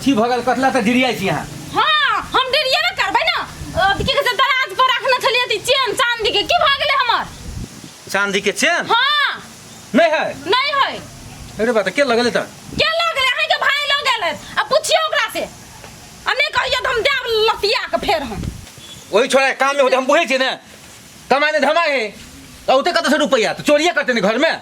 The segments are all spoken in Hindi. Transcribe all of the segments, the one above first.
अथी भगल कतला त डिरिया छी यहां। हां हम डिरिया करबै ना। की कहै छै दराज पर रखने छलिए ती चेन चांदी के की भ गेलै हमर? चांदी के चेन? हां नहीं है। नहीं है। अरे बात के लगले त? के लगले अहाँ के भाई लग गेलै। अब पूछियो ओकरा से। आ नहीं कहियो त हम देब लतिया के फेर हम। वही छोड़ा काम में होते हम बुझे छी ना। कमाने धमा है। औते कत से रुपया त चोरिया करते ने घर में।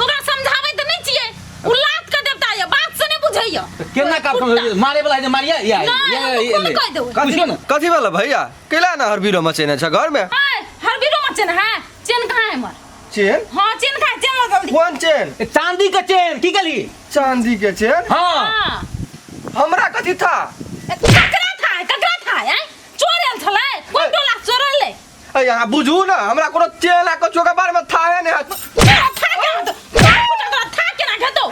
ओकरा समझाबै त नहीं छिए। उ लात के देवता है बात से नहीं बुझैया। केना का मारे वाला है मारिया या ये कह दो। पूछियो ना। कथी वाला भैया केला ना हरबीरो मचेने छ घर में? हां हरबीरो मचन है। चेन कहां है हमर? चेन? हां चेन कहां? चेन लो जल्दी। कौन चेन? चांदी का चेन की गली? चांदी के चेन? हां हमरा कथी था? ककरा था हैं? चोरल छले। कोन टोला चोरल ले? यहाँ बुझू ना हमरा कोनो चेन आ कछो के बारे में था है ने। था के ना खेतो।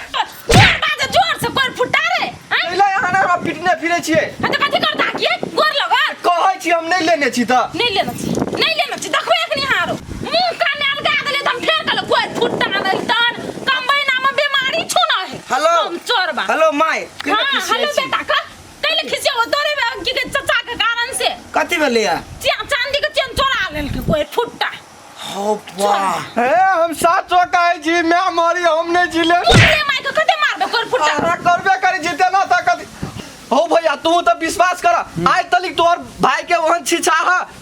जोर बाजे जोर से पर फुटा रे। हैं? कैला यहाँ ना हमरा पिटने फिरे छिए। ह त कथि करता किए? गोर लगा। कहै छी हम नहीं लेने छी त। नहीं लेना छी। नहीं लेना छी। देखो एखनी हारो। मुंह काने अलगा देले त हम फेर कल कोइ फुटा देल तन। कम महीना में बीमारी छूना है। हेलो हम चोरबा। हेलो माय हां हेलो बेटा का कैले खिसियो तोरे की के चाचा के कारण से। कथी भेले या? चांदी के चेन चोरा लेल के कोइ फुटा। हो वाह ए हम साचो कहै छी मैं मरी हम नहीं जिले। बोले माय के कते मारबे कोइ फुटा। अरे करबे करे जीते ना त कथी। हो भैया तू तो विश्वास कर आज तलिक तोर भाई के वहन छिछा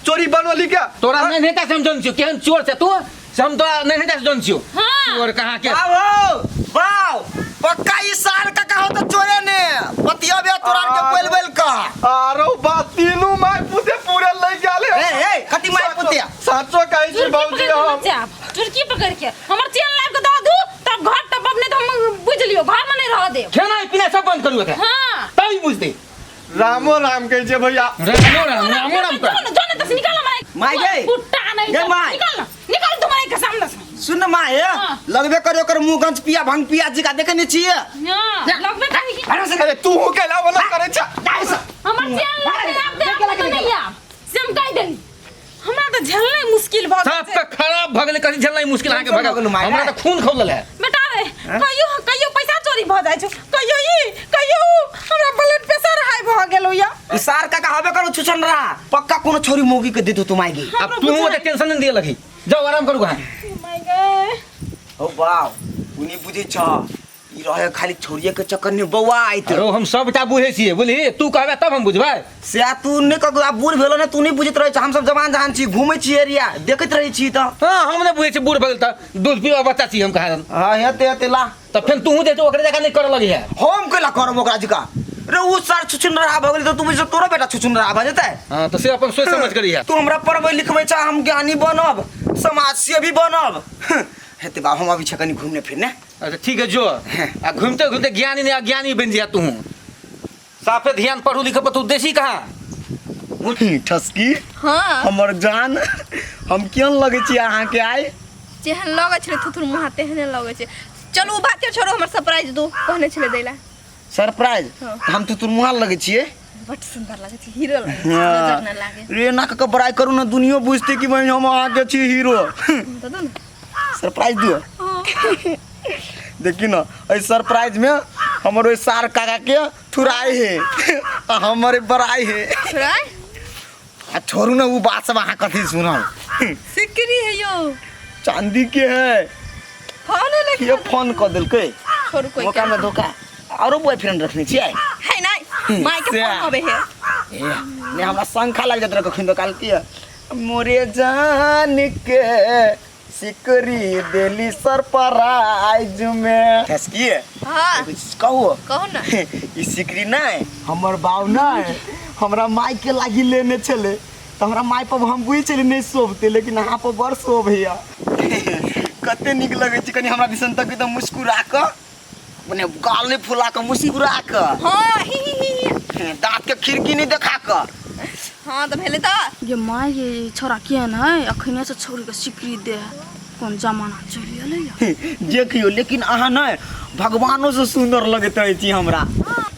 चोरी बनोली के तोरा नहीं नेता समझन छियो केहन चोर से तू हम तो नहीं नेता समझन छियो। हां चोर कहां के? आओ वाओ पक्का इस साल का कहो तो चोरे ने पतिया बे तोरा के बोल का। आरो बात तीनों माय पुते पूरे ले गेले। ए कति माय पुतिया साचो कहै छी भौजी हम चुरकी पकड़ के हमर चेन लाग के द दू तब घर तब अपने तो हम बुझ लियो घर में नहीं रह दे। खाना पीना सब बंद करू के। हां तभी बुझते रामो राम कहै छे भैया। रामो राम का जोने तस निकाल माय गई फुटा नहीं गे माय निकाल तुम्हारे के सामने से। सुन माय लगबे करे ओकर मुंह गंज पिया भांग पिया जी का देखे नहीं छिए। हां लगबे कहीं की अरे से तू केला वाला करे छ। हमर चेन लाग दे नहीं आ सेम कह देली। हमरा तो झेलना मुश्किल भ सब का खराब भगले कथि झेलना मुश्किल आके भगल हमरा तो खून खौलल है। बेटा रे कहियो पैसा चोरी भ जाय छ। कहियो हमरा ब्लड प्रेशर हाई भ गेलो या। इसार का कहबे करो छुछन रहा पक्का कोनो छोरी मोगी के देतो तुम आएगी। अब तू ओते टेंशन नहीं दिए लगी जाओ आराम करू कहां। माय गॉड ओ वाओ उनी बुझी छ ई रहे खाली छोरिए के चक्कर में बौआ आइत। अरे हम सबटा बुझे छिए बोली तू कहबे तब हम बुझबै। से तू ने कगो बूढ़ भेलो ने तू नहीं बुझित रहे छ हम सब जवान जहान छी घूमै छी एरिया देखत रही छी त। हां हम ने बुझे छी बूढ़ भगल त दूध पीवा बच्चा छी हम कहा। हां हेते ला त फिर तू दे तो ओकरे जगह नहीं कर लगी है। हम केला करम ओकरा जिका रे उ सर छुछुन रहा भगली तो तू बुझ तोरा बेटा छुछुन रहा भ जतै। हां तो से अपन सोच समझ करी है। तू हमरा पढ़बै लिखबै छ हम ज्ञानी बनब समाज सेवी बनब हेते बा हम अभी छकनी घूमने फिरने। अच्छा ठीक है जो आ घूमते घूमते ज्ञानी ने अज्ञानी बन जा तू। साफे ध्यान पढ़ू लिख पर तू देसी कहां ठसकी। हां हमर जान हम केन लगे छी अहाँ के आइ जेहन लगे छले थुथुर मुहा तेहने लगे छे। चलो बात छोड़ो हमर सरप्राइज दो कहने छले दैला। सरप्राइज हम तो तुर मुहा लगे छिए। बट सुंदर लगे छे हीरो लगे नजर न लागे। रे ना का बड़ाई करू ना दुनिया बुझते कि भाई हम अहाँ के छी हीरो। तो दो ना सरप्राइज दियो देखी ना ए सरप्राइज में हमर ओइ सार काका के थुराई है आ हमरे बड़ाई है। राय आ छोरू ना उ बात सब अहाँ कथि सुनल सिकरी है यो चांदी के है। फोन लगे ये फोन क देल के छोड़ कोई मौका में धोखा औरो बॉयफ्रेंड रखनी छी आई है नहीं माय के फोन होबे है। ए ने हमरा संखा लग जत रख खिंदो काल के मोरे जान के सिकरी देली सरप्राइज में ठसकी हां कहो ना ई सिकरी नहीं हमर बाव नहीं हमरा माई के लागी लेने चले तो हमरा माई पर हम बुझी चले नहीं सोभते लेकिन अहाँ पर बड़ शोभ भैया कते निक लगे छी कनी हमरा दिसन तक एकदम मुस्कुरा क मने गाल नहीं फुला क मुस्कुरा क हां ही दांत के खिड़की नहीं देखा क। हां तो भेले त ये माँ ये छोरा के न अखने से छोरी के सिकरी दे कौन जमाना चली अले जे कहियो लेकिन अहाँ नहीं भगवानों से सुंदर लगत रही छी हमरा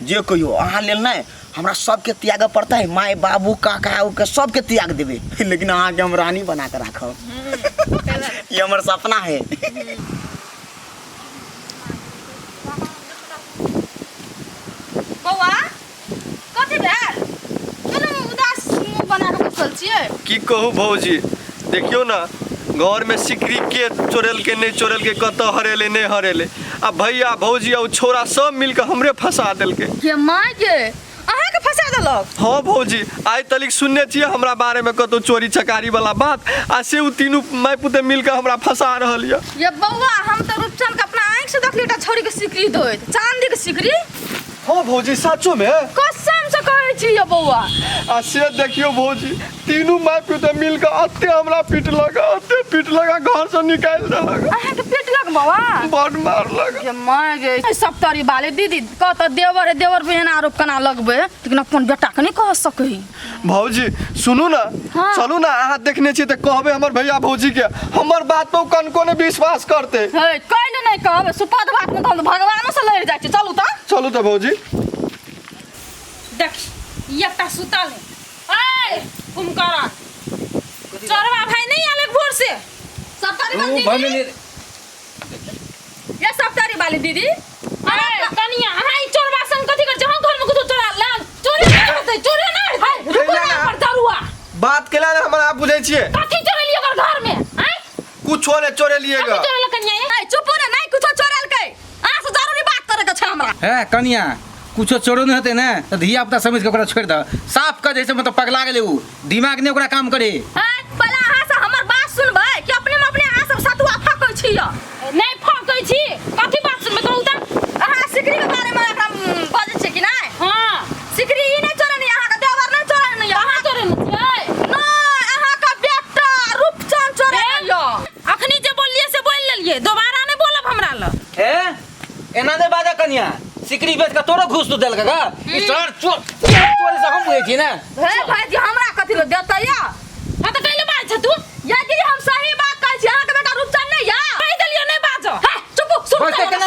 जे कहियो अहाँ लेल नहीं हमरा सबके त्याग पड़ता है माय बाबू काका के सबके त्याग देबे लेकिन अहाँ के हम रानी बना के राखब ये हमर सपना है। बौआ फसल छियै की कहू भौजी, देखियो ना घर में सिकरी के चोरेल के नहीं चोरेल के कत हरेले नहीं हरेले, आ भैया भौजी और छोरा सब मिलकर हमरे फंसा दिल के। के माय के अहाँ के फंसा देलक। हाँ भौजी, आइ तलिक सुनने छियै हमरा बारे में कतो चोरी चकारी वाला बात, आ से उ तीनू माय पुते मिलकर हमरा फंसा रहल या। ये बौआ हम तो रूपचंद के अपना आंख से देखली टा छोरी के सिकरी दोइत, चांदी के सिकरी। हाँ भौजी सचो में कसम से कहै छी ये बौआ। आ से देखियो भौजी, तीनू माय पुते मिलकर अत्ते हमरा पीटलक, घर से निकाल देलक, अहाँ के पिटलक बौआ। बड़ मारलक। ये माय गे सब तरी बाले दीदी कत देवर बहन आरोप कना लगबे, लेकिन अपन बेटा के नहीं कह सकही। भौजी सुनू ना, हाँ। चलू ना, अहाँ देखने छी तो कहबे हमर भैया भौजी के, हमर बात पर कनको ने विश्वास करते। हे कइले नहीं कहबे, सुपद बात में तो हम भगवान से लड़ जाय छी। चलू त चलू तो भौजी। देख एकटा सुतल है। ए कुमकरण चोरवा भाई नहीं आले भोर से। सब तारी तू वाली भले दीदी, ये सब तारी वाली दीदी। ए कनिया हाय चोरवा संग कथि कर जहां घर में कुछ चोरा ला चोरी नहीं होतै, चोरी नहीं है रुको ना पर दरुआ बात केला ने हमरा आप बुझै छियै, कथि चोरेलिए कर घर में हैं? कुछो ने चोरे लिएगा। कथि चोरेल कनिया ये? ए चुप रे, नहीं कुछ चोरल के। आ से जरूरी बात करे के छ हमरा। है कनिया कुछो चोरो नहीं होते ना तो धिया पुता समझ के ओकरा छोड़ द। साफ कर जैसे मतलब पगला गेले उ, दिमाग ने ओकरा काम करे। ए पहले अहाँ से हमर बात सुनबै कि अपने में अपने अहाँ सब सतुआ फकै छी। नहीं फकै छी, कथि बात सुनबे कहू त। अहाँ सिकरी के बारे में एकरा बाजै छै कि नहीं? हां सिकरी ई नहीं चोरनी, अहाँ के देवर नहीं चोरनी। कहां चोरे न छै? नहीं अहाँ का बेटा रूपचंद चोरनी यो। अखनी जे बोलिए से बोल लेलिए, दोबारा नहीं बोलब हमरा ल। ए एना ने बाजा कनिया, सिकरी बेच के तोरो घूस तो देल का ई सर चोर चोरी से हम बुझे छी ना। हे भाई जी हमरा कथि ल देतै या? हां त कइले बात छ तू? या दीदी हम सही बात कहै छी, अहाँ के बेटा रूपचंद नहीं या। कहि देलियो नहीं बाजो। हे चुप सुन। बस के ना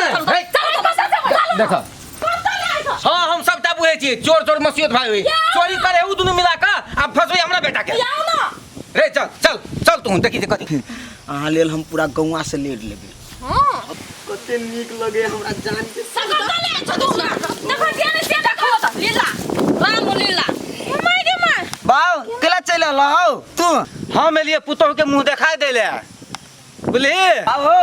देखो हाँ हम सबटा बुझे छी, चोर चोर मसियत भाई हुई, चोरी करे उ दुनु मिला के अब फसोई हमरा बेटा के। आओ ना रे चल चल चल तू देखी दे कथी। अहाँ लेल हम पूरा गौवा से लेर लेबै। हां कते नीक लगे हमरा जान के। सकल ले छ तू ना देखो ध्यान से देखो त लीला राम लीला माय गे माय बाऊ केला चल लहौ तू। हम एलिए पुतोह के मुंह दिखाई देले बुझली। बाबू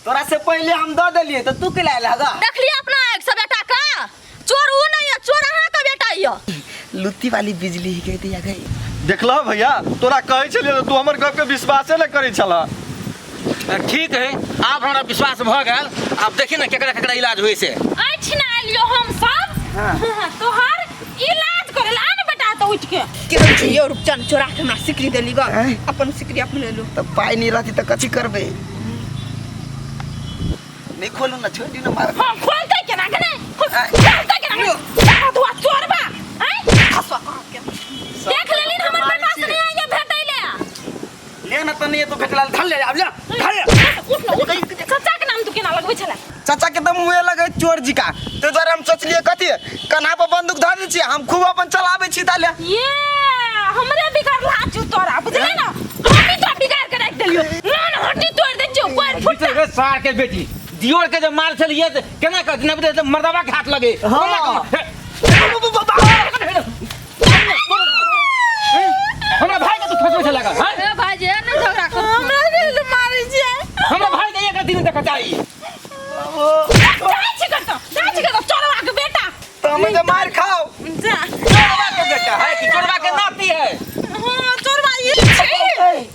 तोरा से पहले हम दे देलिए तो तू केला लगा। देखली अपना एक सब बेटा का चोर उ नहीं है, चोर अहाँ का बेटा यो। लुत्ती वाली बिजली ही कहती है गई। देखला भैया, तोरा कहै छलिए तू हमर गप के विश्वासे न करै छला। ठीक है आप हमरा विश्वास भ गेल, आप देखी ना केकरा केकरा इलाज होई से। आइछ ना आलियो हम सब। हां तोहर इलाज करे ला न बेटा तो उठ के के छी यो रूपचंद चोरा के हमरा सिकरी देली ग। अपन सिकरी अपन ले लो। तो पाई नहीं रहती तो कथी करबे। नहीं खोलो ना, छोड़ दी ना मार। हां खोलते के ना के खोलते के ना सारा दुआ चोरबा हैं हसवा कहाँ के। देख लेली न हमर बेटा से नहीं आइए भेटैले। ले ना तो नहीं तो भेटला धर ले अब ले धर ले। उठ ना उठ चाचा के नाम तू केना लगबै छला? चाचा के तो मुंह लगे चोर जी का, तो जरा हम सोच लिए कथी कन्हा पर बंदूक धर दी छी, हम खूब अपन चलावे छी ताले। ये हमरे बिगाड़ ला चू तोरा बुझले ना, हम तो बिगाड़ के रख देलियो ना हड्डी तोड़ दे चू पैर फुट। रे सार के बेटी दियोर के जब मार चलिए केना कर न बदे मर्दावा के हाथ लगे। हमरा भाई के तू फसवे चला का। ए भाई जी नहीं झगड़ा कर, हमरा दिल मारे छी। हमरा भाई के एक दिन तक चाहिए। जाई छी कर चोरवा के बेटा तो हमें जो मार खाओ। जा चोरवा के बेटा है कि चोरवा के नाती है। हां चोरवा ये छी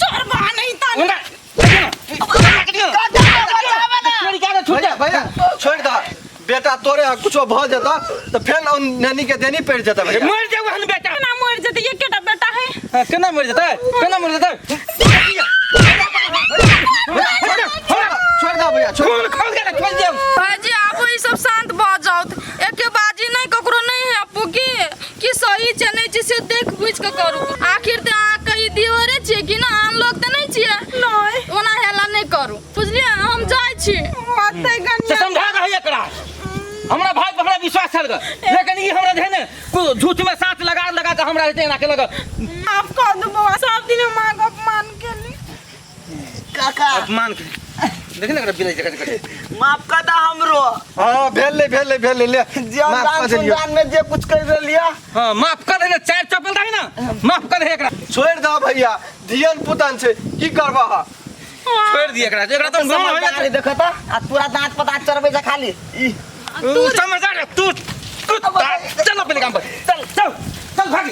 चोरवा नहीं ता उनका चोरी का छूट जा भैया छोड़ द, बेटा तोरे कुछो भ जता तो फिर नानी के देनी पड़ जता भैया। मर जाऊ हम बेटा ना मर जते ये केटा बेटा है। केना मर जता केना मर जता। छोड़ द भैया छोड़। खून खोल के छोड़ दे। भाई जी आप ई सब शांत भ जाओ, एके बाजी नहीं ककरो नहीं है आपू की सही छै नहीं छै से देख बुझ के करू। आखिर ते आ कही दियोरे छै कि ना, हम लोग ते नहीं छिए नहीं ओना हेला नहीं करू बुझलिए। हम जाय छी मते से समझा रही एकरा, हमरा भाई पर हमरा विश्वास छल ग, लेकिन ई हमरा जे ने झूठ में साथ लगा लगा के हमरा हेते ना के लगा। माफ कर दो बाबा, सब दिन मां को अपमान केली। काका अपमान के देख ना बिलाई जगह करे माफ कर दा हमरो हाँ भेले ले जे हम माफ कर जान दियो। सुनजान में जे कुछ कर लिया हां माफ कर दे ना, चार चप्पल रही ना माफ कर दे एकरा, छोड़ दा भैया धियन पुतन से की करबा हा छोड़ दिए एकरा तो समझदारी देखो तो आ पूरा दांत पता चरबे जा खाली ई तू समझदार है, तू चल अपने काम पर, चल चल चल भाग।